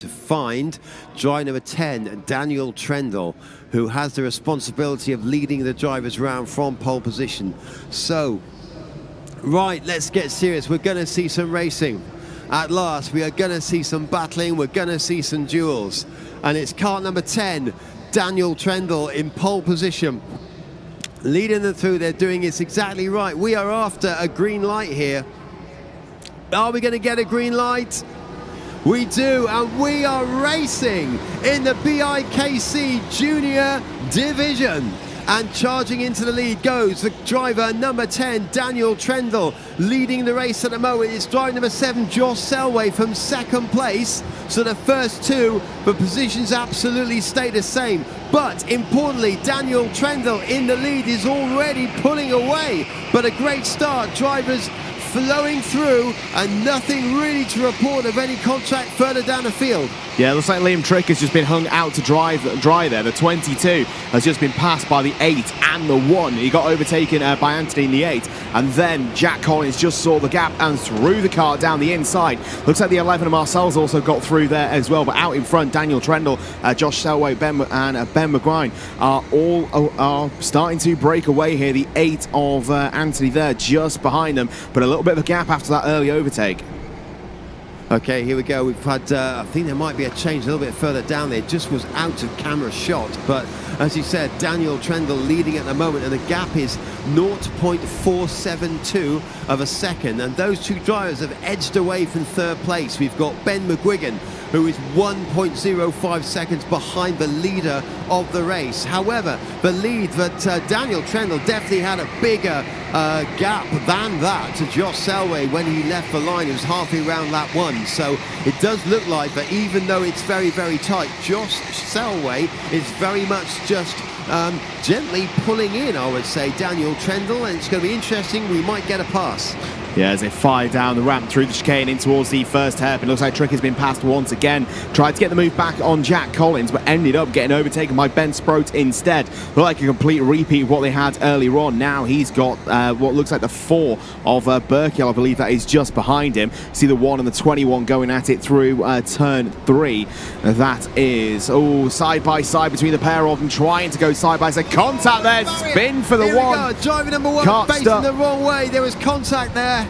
to find driver number 10, Daniel Trendle, who has the responsibility of leading the drivers round from pole position. So, right, let's get serious. We're going to see some racing. At last, we are going to see some battling. We're going to see some duels. And it's car number 10, Daniel Trendle, in pole position. Leading them through, they're doing it exactly right. We are after a green light here. Are we going to get a green light? We do, and we are racing in the BIKC Junior Division. And charging into the lead goes the driver number 10, Daniel Trendle, leading the race at the moment. It's driver number 7, Josh Selway, from second place. So the first two, the positions absolutely stay the same. But importantly, Daniel Trendle in the lead is already pulling away. But a great start, drivers flowing through, and nothing really to report of any contact further down the field. Yeah, it looks like Liam Trick has just been hung out to dry there. The 22 has just been passed by the 8 and the 1. He got overtaken by Anthony in the 8, and then Jack Collins just saw the gap and threw the car down the inside. Looks like the 11 of Marcel's also got through there as well, but out in front, Daniel Trendle, Josh Selway, Ben McGuire are starting to break away here. The 8 of Anthony there just behind them, but a little bit of a gap after that early overtake. Okay, here we go. We've had, I think there might be a change a little bit further down there. It just was out of camera shot. But as you said, Daniel Trendle leading at the moment, and the gap is 0.472 of a second. And those two drivers have edged away from third place. We've got Ben McGuigan, who is 1.05 seconds behind the leader of the race. However, the lead that Daniel Trendle definitely had a bigger gap than that to Josh Selway when he left the line. It was halfway around lap 1. So it does look like that even though it's very, very tight, Josh Selway is very much just gently pulling in, I would say, Daniel Trendle, and it's going to be interesting. We might get a pass. Yeah, as they fire down the ramp through the chicane in towards the first hairpin. Looks like Trick has been passed once again. Tried to get the move back on Jack Collins, but ended up getting overtaken by Ben Sproat instead. Looked like a complete repeat of what they had earlier on. Now he's got what looks like the 4 of Burkill, I believe that is just behind him. See the 1 and the 21 going at it through turn 3. That is, side by side between the pair of them, trying to go side by side. Contact there, spin for the 1. Driver number 1 facing the wrong way. There was contact there.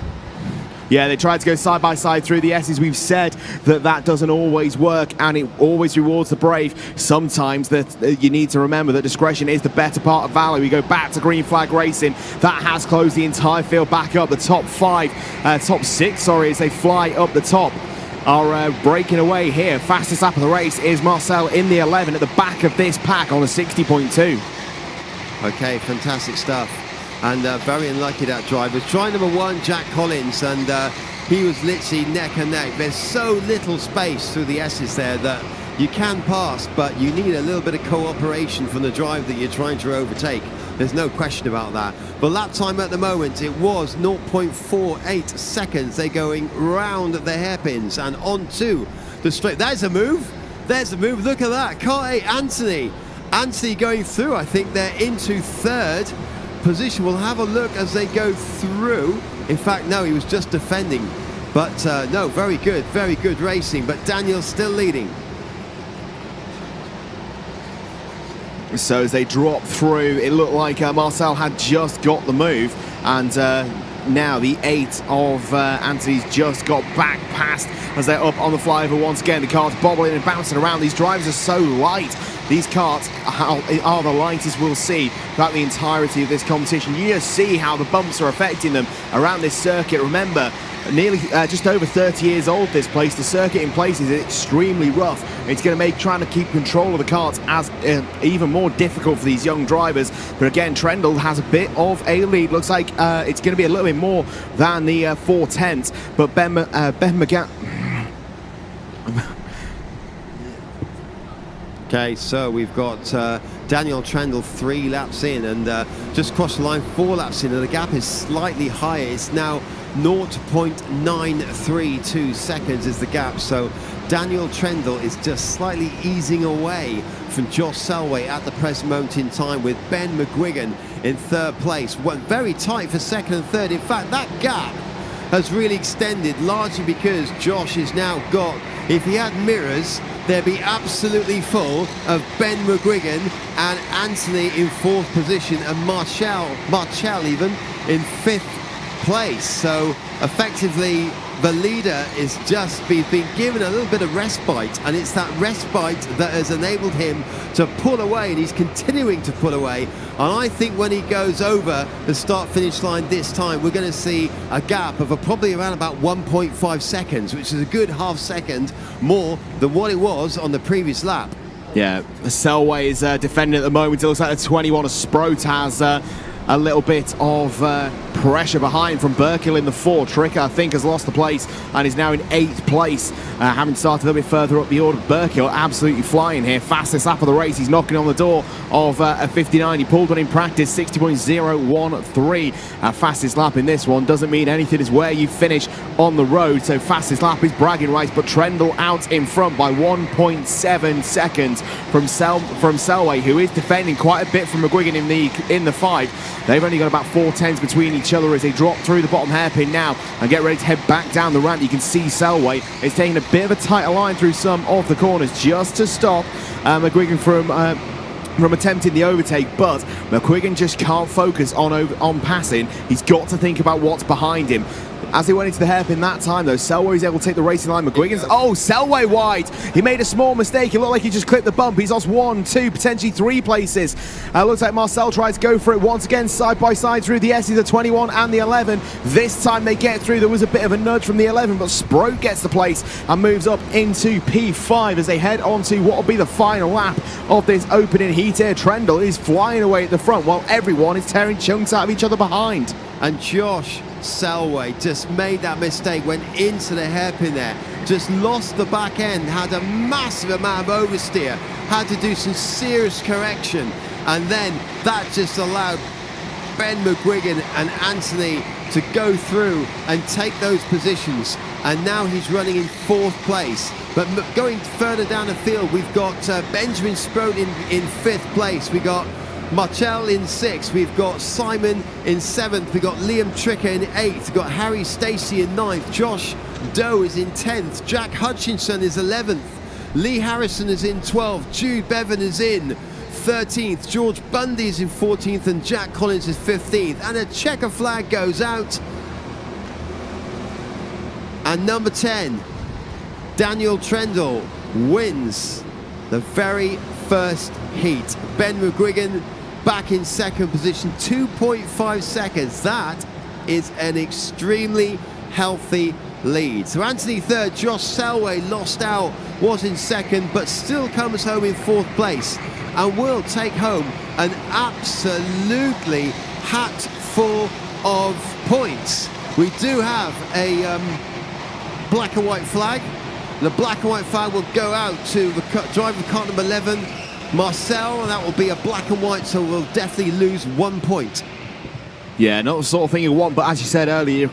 Yeah, they tried to go side by side through the S's. We've said that doesn't always work, and it always rewards the brave. Sometimes that you need to remember that discretion is the better part of valor. We go back to green flag racing. That has closed the entire field back up. The top 6, sorry, as they fly up the top, are breaking away here. Fastest lap of the race is Marcel in the 11 at the back of this pack on a 60.2. Okay, fantastic stuff. And very unlucky, that driver. Driver number 1, Jack Collins, and he was literally neck and neck. There's so little space through the S's there that you can pass, but you need a little bit of cooperation from the driver that you're trying to overtake. There's no question about that. But lap time at the moment, it was 0.48 seconds. They're going round the hairpins and onto the straight. There's a move. There's a move. Look at that. Car 8, Anthony. Anthony going through. I think they're into third position. We'll have a look as they go through. In fact, no, he was just defending. But no, very good racing. But Daniel's still leading. So as they drop through, it looked like Marcel had just got the move, and now the 8 of Anthony's just got back past as they're up on the flyover once again. The car's bobbling and bouncing around. These drivers are so light. These karts are the lightest we'll see throughout the entirety of this competition. You just see how the bumps are affecting them around this circuit. Remember, nearly just over 30 years old, this place. The circuit in places is extremely rough. It's going to make trying to keep control of the karts as even more difficult for these young drivers. But again, Trendle has a bit of a lead. Looks like it's going to be a little bit more than the 4/10. But Ben McGann. Okay, so we've got Daniel Trendle 3 laps in, and just crossed the line 4 laps in, and the gap is slightly higher. It's now 0.932 seconds is the gap. So Daniel Trendle is just slightly easing away from Josh Selway at the present moment in time, with Ben McGuigan in third place. Went very tight for second and third. In fact, that gap has really extended, largely because Josh has now got, if he had mirrors, they'd be absolutely full of Ben McGuigan and Anthony in 4th position and Marcel even in 5th place. So effectively the leader is just been given a little bit of respite, and it's that respite that has enabled him to pull away, and he's continuing to pull away. And I think when he goes over the start-finish line this time, we're going to see a gap of probably around about 1.5 seconds, which is a good half second more than what it was on the previous lap. Yeah, Selway is defending at the moment. It looks like the 21 of Sproat has a little bit of pressure behind from Burkill in the 4. Tricker, I think, has lost the place and is now in 8th place, having started a little bit further up the order. Burkill absolutely flying here. Fastest lap of the race. He's knocking on the door of a 59. He pulled one in practice, 60.013. Fastest lap in this one. Doesn't mean anything, is where you finish on the road. So fastest lap is bragging rights, but Trendle out in front by 1.7 seconds from Selway, who is defending quite a bit from McGuigan in the 5. They've only got about 4 tenths between each other as they drop through the bottom hairpin now and get ready to head back down the ramp. You can see Selway is taking a bit of a tighter line through some of the corners just to stop McGuigan from attempting the overtake, but McGuigan just can't focus on passing. He's got to think about what's behind him. As they went into the hairpin that time, though, Selway was able to take the racing line. McGuigan's... Oh, Selway wide! He made a small mistake. It looked like he just clipped the bump. He's lost 1, 2, potentially 3 places. Looks like Marcel tries to go for it once again, side by side through the S's, the 21 and the 11. This time they get through. There was a bit of a nudge from the 11, but Sproat gets the place and moves up into P5 as they head on to what will be the final lap of this opening heat here. Trendle is flying away at the front while everyone is tearing chunks out of each other behind. And Josh Selway just made that mistake, went into the hairpin there, just lost the back end, had a massive amount of oversteer, had to do some serious correction, and then that just allowed Ben McGuigan and Anthony to go through and take those positions, and now he's running in 4th place. But going further down the field, we've got Benjamin Sproat in 5th place, we got Marcel in 6th, we've got Simon in 7th, we've got Liam Tricker in 8th, we've got Harry Stacey in 9th, Josh Doe is in 10th, Jack Hutchinson is 11th, Lee Harrison is in 12th, Jude Bevan is in 13th, George Bundy is in 14th, and Jack Collins is 15th, and a checker flag goes out, and number 10, Daniel Trendle, wins the very first heat. Ben McGuigan back in 2nd position, 2.5 seconds. That is an extremely healthy lead. So Anthony 3rd, Josh Selway lost out, was in 2nd, but still comes home in 4th place and will take home an absolutely hat full of points. We do have a black and white flag. The black and white flag will go out to the driver of car number 11, Marcel, and that will be a black and white, so we'll definitely lose 1 point. Yeah, not the sort of thing you want, but as you said earlier,